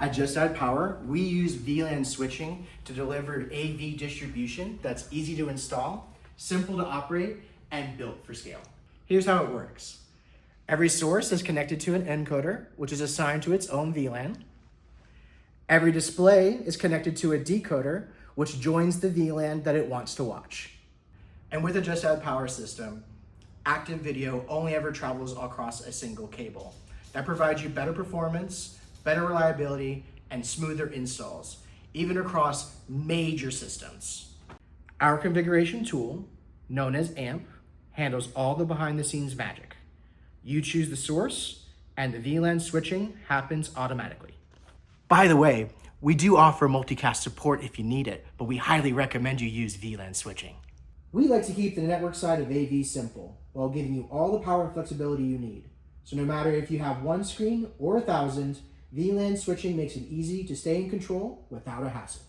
At Just Add Power, we use VLAN switching to deliver AV distribution that's easy to install, simple to operate, and built for scale. Here's how it works. Every source is connected to an encoder, which is assigned to its own VLAN. Every display is connected to a decoder, which joins the VLAN that it wants to watch. And with a Just Add Power system, active video only ever travels across a single cable. That provides you better performance, better reliability, and smoother installs, even across major systems. Our configuration tool, known as AMP, handles all the behind-the-scenes magic. You choose the source, and the VLAN switching happens automatically. By the way, we do offer multicast support if you need it, but we highly recommend you use VLAN switching. We like to keep the network side of AV simple, while giving you all the power and flexibility you need. So no matter if you have one screen or 1,000, VLAN switching makes it easy to stay in control without a hassle.